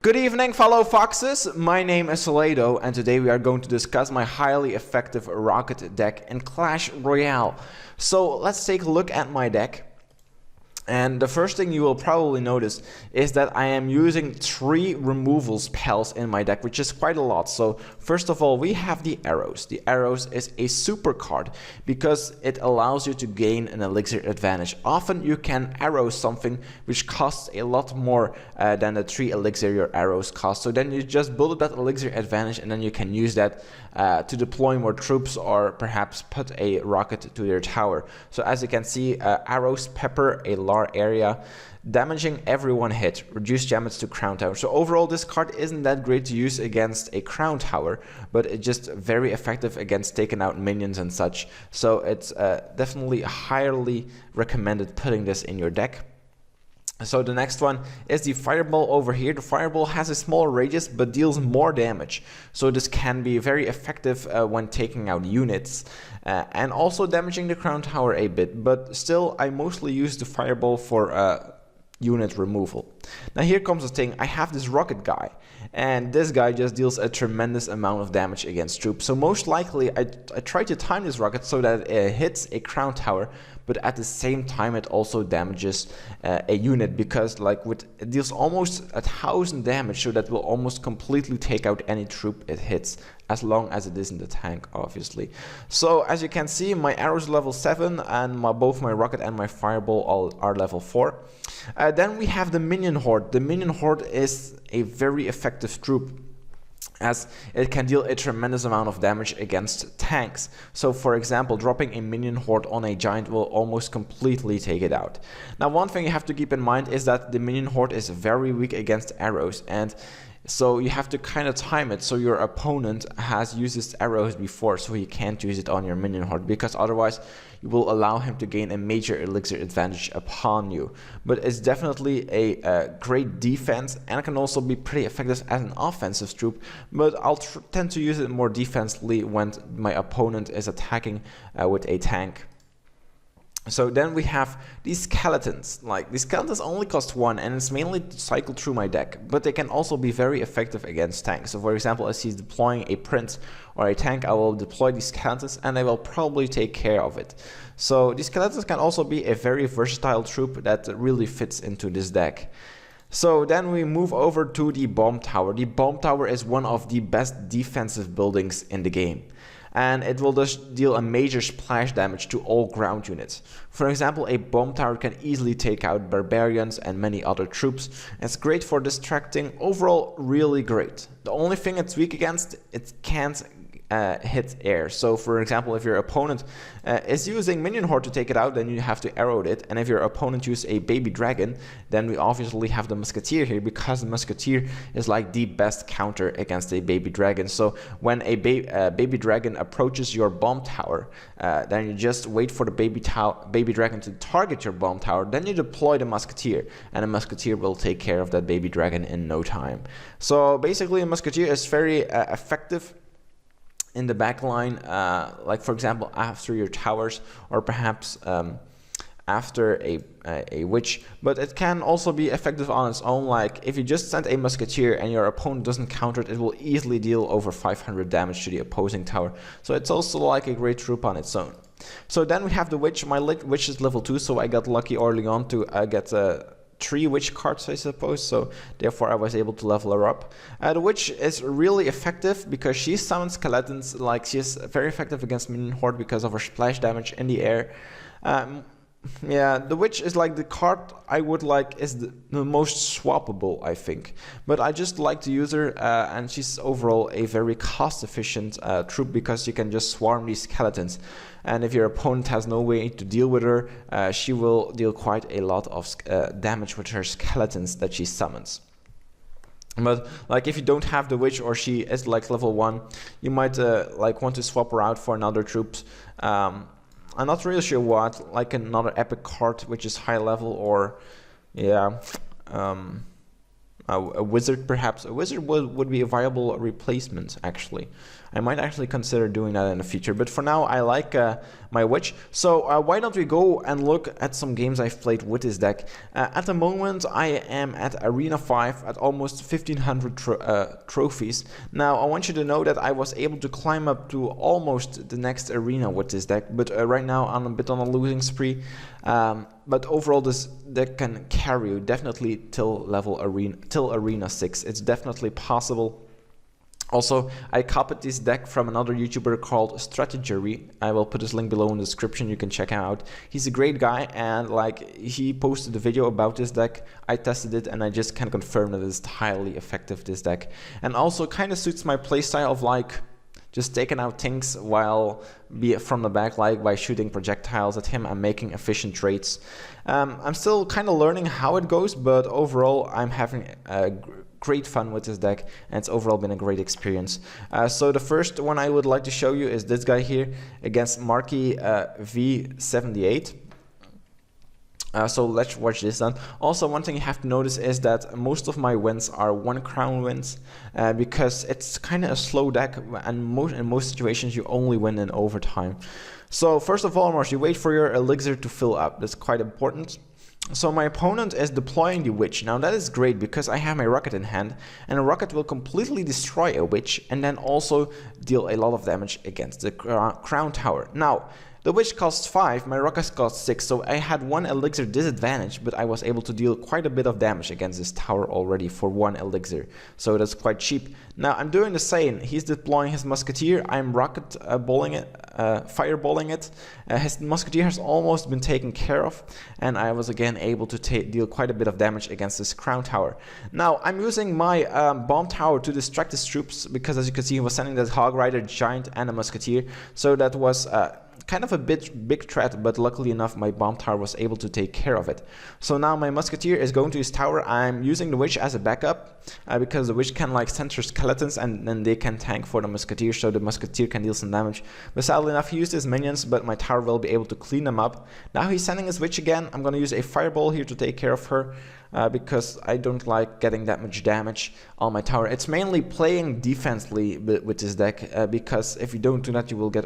Good evening, fellow foxes. My name is Solaito, and today we are going to discuss my highly effective rocket deck in Clash Royale. So let's take a look at my deck. And the first thing you will probably notice is that I am using 3 removal spells in my deck, which is quite a lot. So first of all, we have the arrows. The arrows is a super card because it allows you to gain an elixir advantage. Often you can arrow something which costs a lot more than the 3 elixir your arrows cost. So then you just build up that elixir advantage, and then you can use that to deploy more troops or perhaps put a rocket to their tower. So as you can see, arrows pepper a large area, damaging every one hit, reduce damage to crown tower. So overall this card isn't that great to use against a crown tower, but it's just very effective against taking out minions and such. So it's definitely highly recommended putting this in your deck. So the next one is the Fierball over here. The Fierball has a small radius but deals more damage. So this can be very effective when taking out units and also damaging the crown tower a bit. But still, I mostly use the Fierball for unit removal. Now here comes the thing. I have this rocket guy, and this guy just deals a tremendous amount of damage against troops. So most likely I try to time this rocket so that it hits a crown tower, but at the same time it also damages a unit, because it deals almost 1,000 damage, so that will almost completely take out any troop it hits, as long as it isn't a tank, obviously. So as you can see, my arrows level 7 and both my rocket and my Fireball are level 4. Then we have the Minion Horde. The Minion Horde is a very effective troop, as it can deal a tremendous amount of damage against tanks. So for example, dropping a Minion Horde on a giant will almost completely take it out. Now one thing you have to keep in mind is that the Minion Horde is very weak against arrows, and so you have to kind of time it so your opponent has used his arrows before, so he can't use it on your Minion Horde, because otherwise you will allow him to gain a major elixir advantage upon you. But it's definitely a great defense, and it can also be pretty effective as an offensive troop, but I'll tend to use it more defensively when my opponent is attacking with a tank. So then we have these skeletons. These skeletons only cost 1, and it's mainly cycled through my deck, but they can also be very effective against tanks. So for example, as he's deploying a prince or a tank, I will deploy these skeletons and they will probably take care of it. So these skeletons can also be a very versatile troop that really fits into this deck. So then we move over to the bomb tower. The bomb tower is one of the best defensive buildings in the game, and it will just deal a major splash damage to all ground units. For example, a bomb tower can easily take out barbarians and many other troops. It's great for distracting. Overall, really great. The only thing it's weak against, it can't hit air. So for example, if your opponent is using Minion Horde to take it out, then you have to arrow it. And if your opponent uses a baby dragon, then we obviously have the Musketeer here, because the Musketeer is like the best counter against a baby dragon. So when a baby dragon approaches your bomb tower, then you just wait for the baby dragon to target your bomb tower, then you deploy the Musketeer, and the Musketeer will take care of that baby dragon in no time. So basically, a Musketeer is very effective in the back line, like for example after your towers, or perhaps after a witch. But it can also be effective on its own. Like if you just send a Musketeer and your opponent doesn't counter it, it will easily deal over 500 damage to the opposing tower. So it's also like a great troop on its own. So then we have the witch. My witch is level 2, so I got lucky early on to get 3 witch cards, I suppose, so therefore I was able to level her up. The witch is really effective because she summons skeletons. She's very effective against Minion Horde because of her splash damage in the air. Yeah, the witch is like the card I would like is the most swappable, I think. But I just like to use her, and she's overall a very cost-efficient troop, because you can just swarm these skeletons. And if your opponent has no way to deal with her, she will deal quite a lot of damage with her skeletons that she summons. But if you don't have the witch, or she is level 1, you might want to swap her out for another troop. I'm not really sure what, another epic card which is high level, or yeah, I'm a wizard perhaps. A wizard would be a viable replacement actually. I might actually consider doing that in the future, but for now I like my witch. So why don't we go and look at some games I've played with this deck. At the moment I am at Arena 5 at almost 1500 trophies. Now I want you to know that I was able to climb up to almost the next arena with this deck, but right now I'm a bit on a losing spree. But overall this deck can carry you definitely till arena 6. It's definitely possible. Also, I copied this deck from another YouTuber called Strategery. I will put his link below in the description, you can check him out. He's a great guy, and like he posted a video about this deck. I tested it and I just can confirm that it's highly effective, this deck. And also kind of suits my playstyle of like just taking out things while from the back, like by shooting projectiles at him and making efficient trades. I'm still kind of learning how it goes, but overall I'm having great fun with this deck, and it's overall been a great experience. So the first one I would like to show you is this guy here against Marky V78. So let's watch this then. Also, one thing you have to notice is that most of my wins are 1 crown wins, because it's kind of a slow deck, and in most situations you only win in overtime. So first of all, you wait for your elixir to fill up. That's quite important. So my opponent is deploying the witch. Now that is great because I have my rocket in hand, and a rocket will completely destroy a witch and then also deal a lot of damage against the crown tower. Now the witch costs 5, my rocket costs 6, so I had 1 elixir disadvantage, but I was able to deal quite a bit of damage against this tower already for 1 elixir, so that's quite cheap. Now I'm doing the same. He's deploying his Musketeer, I'm rocket balling it, fireballing it. His Musketeer has almost been taken care of, and I was again able to deal quite a bit of damage against this crown tower. Now I'm using my bomb tower to distract his troops, because as you can see he was sending that Hog Rider, Giant and a Musketeer, so that was kind of a big threat, but luckily enough my bomb tower was able to take care of it. So now my Musketeer is going to his tower. I'm using the witch as a backup, because the witch can like center skeletons and then they can tank for the Musketeer, so the Musketeer can deal some damage. But sadly enough he used his minions, but my tower will be able to clean them up. Now he's sending his witch again. I'm going to use a Fireball here to take care of her, because I don't like getting that much damage on my tower. It's mainly playing defensively with this deck, because if you don't do that you will get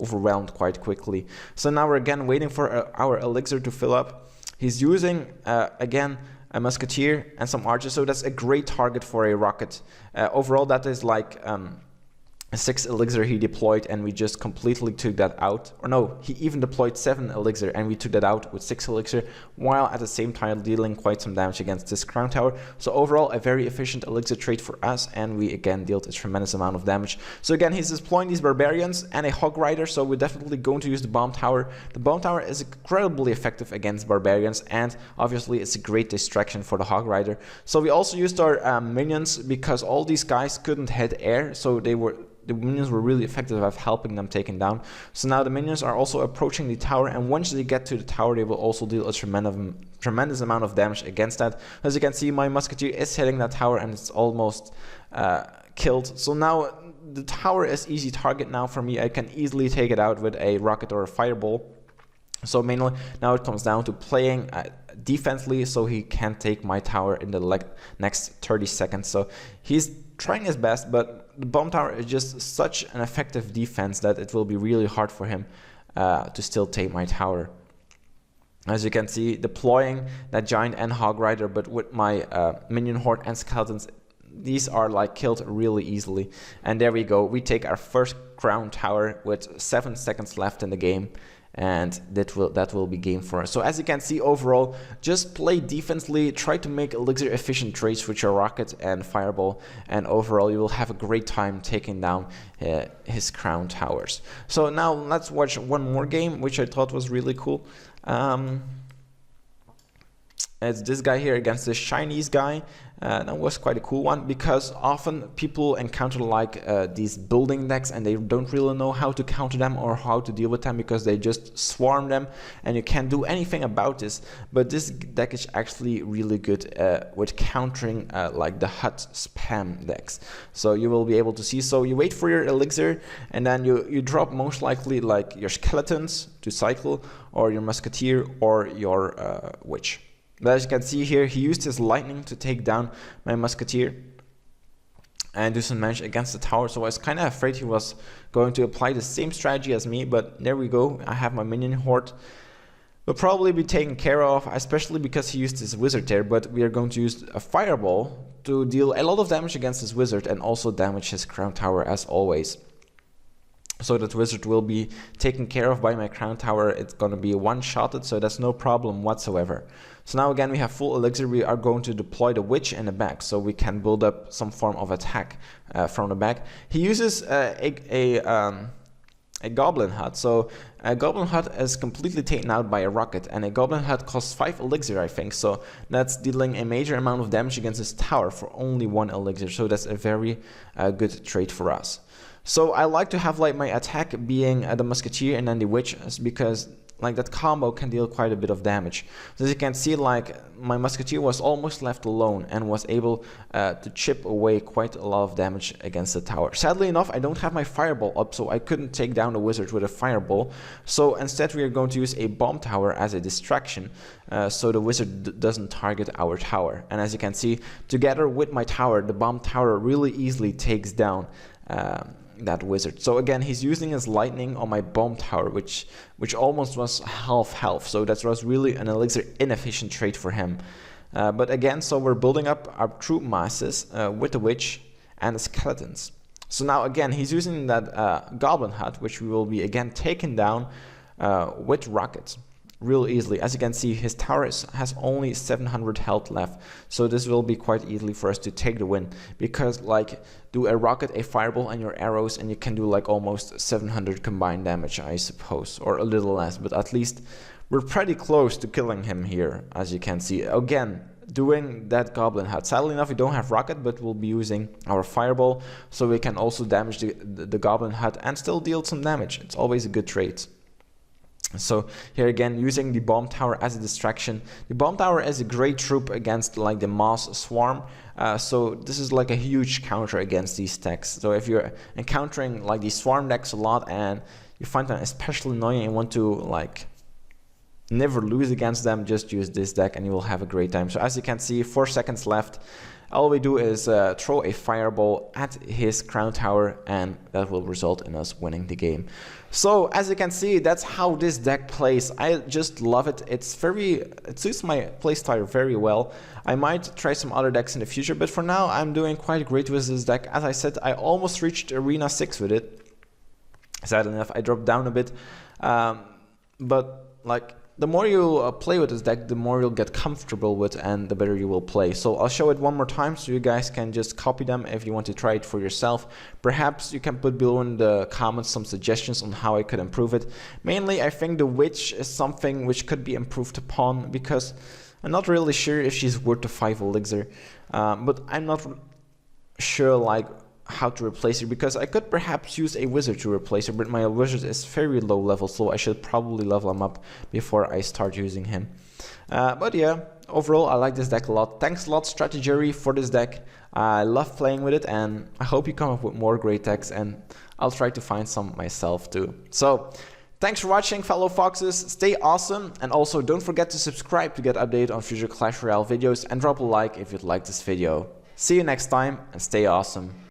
overwhelmed quite quickly. So now we're again waiting for our elixir to fill up. He's using again a Musketeer and some archers, so that's a great target for a rocket. Overall that is like 6 elixir he deployed, and we just completely took that out. Or no, he even deployed 7 elixir and we took that out with 6 elixir, while at the same time dealing quite some damage against this crown tower. So overall a very efficient elixir trade for us, and we again dealt a tremendous amount of damage. So again he's deploying these barbarians and a Hog Rider, so we're definitely going to use the bomb tower. The bomb tower is incredibly effective against barbarians, and obviously it's a great distraction for the Hog Rider. So we also used our minions, because all these guys couldn't hit air, so the minions were really effective at helping them taken down. So now the minions are also approaching the tower, and once they get to the tower they will also deal a tremendous amount of damage against that. As you can see, my Musketeer is hitting that tower and it's almost killed. So now the tower is easy target now for me. I can easily take it out with a rocket or a Fireball. So mainly now it comes down to playing defensively, so he can take my tower in the next 30 seconds. So he's trying his best, but the bomb tower is just such an effective defense that it will be really hard for him to still take my tower. As you can see, deploying that Giant and Hog Rider, but with my Minion Horde and Skeletons, these are like killed really easily. And there we go, we take our first crown tower with 7 seconds left in the game, and that will be game for us. So as you can see, overall just play defensively, try to make elixir efficient trades with your rocket and Fireball, and overall you will have a great time taking down his crown towers. So now let's watch one more game which I thought was really cool. It's this guy here against this Chinese guy. That was quite a cool one, because often people encounter like these building decks and they don't really know how to counter them or how to deal with them, because they just swarm them and you can't do anything about this. But this deck is actually really good with countering like the hut spam decks. So you will be able to see, so you wait for your elixir and then you drop most likely like your skeletons to cycle, or your Musketeer or your witch. But as you can see here, he used his lightning to take down my Musketeer and do some damage against the tower. So I was kind of afraid he was going to apply the same strategy as me, but there we go. I have my Minion Horde. Will probably be taken care of, especially because he used his wizard there, but we are going to use a Fireball to deal a lot of damage against his wizard and also damage his crown tower as always. So that wizard will be taken care of by my crown tower. It's going to be one-shotted, so that's no problem whatsoever. So now again we have full elixir. We are going to deploy the witch in the back so we can build up some form of attack from the back. He uses a Goblin Hut. So a Goblin Hut is completely taken out by a rocket, and a Goblin Hut costs 5 elixir, I think. So that's dealing a major amount of damage against his tower for only 1 elixir. So that's a very good trade for us. So I like to have like my attack being the Musketeer and then the witch, because like that combo can deal quite a bit of damage. So as you can see, like my Musketeer was almost left alone and was able to chip away quite a lot of damage against the tower. Sadly enough, I don't have my Fireball up, so I couldn't take down the wizard with a Fireball. So instead we are going to use a bomb tower as a distraction, so the wizard doesn't target our tower. And as you can see, together with my tower, the bomb tower really easily takes down that wizard. So again, he's using his lightning on my bomb tower, which almost was half health. So that was really an elixir inefficient trade for him. But again, so we're building up our troop masses with the witch and the skeletons. So now again, he's using that Goblin Hut, which we will be again taken down with rockets real easily. As you can see, his tower has only 700 health left, so this will be quite easily for us to take the win, because like do a rocket, a fireball and your arrows, and you can do like almost 700 combined damage, I suppose, or a little less, but at least we're pretty close to killing him here. As you can see, again doing that Goblin Hut. Sadly enough, we don't have rocket, but we'll be using our fireball, so we can also damage the Goblin Hut and still deal some damage. It's always a good trade. So here again, using the bomb tower as a distraction. The bomb tower is a great troop against like the mass swarm. So this is like a huge counter against these decks. So if you're encountering like these swarm decks a lot and you find them especially annoying and want to like never lose against them, just use this deck and you will have a great time. So as you can see, 4 seconds left. All we do is throw a fireball at his crown tower, and that will result in us winning the game. So as you can see, that's how this deck plays. I just love it. It suits my playstyle very well. I might try some other decks in the future, but for now I'm doing quite great with this deck. As I said, I almost reached Arena 6 with it. Sadly enough, I dropped down a bit, but like the more you play with this deck, the more you'll get comfortable with and the better you will play. So I'll show it one more time so you guys can just copy them if you want to try it for yourself. Perhaps you can put below in the comments some suggestions on how I could improve it. Mainly, I think the witch is something which could be improved upon, because I'm not really sure if she's worth the 5 elixir. But I'm not sure like how to replace her, because I could perhaps use a wizard to replace her, but my wizard is very low level, so I should probably level him up before I start using him. But yeah, overall I like this deck a lot. Thanks a lot Strategery for this deck. I love playing with it, and I hope you come up with more great decks, and I'll try to find some myself too. So thanks for watching, fellow foxes. Stay awesome, and also don't forget to subscribe to get updated on future Clash Royale videos, and drop a like if you'd like this video. See you next time, and stay awesome.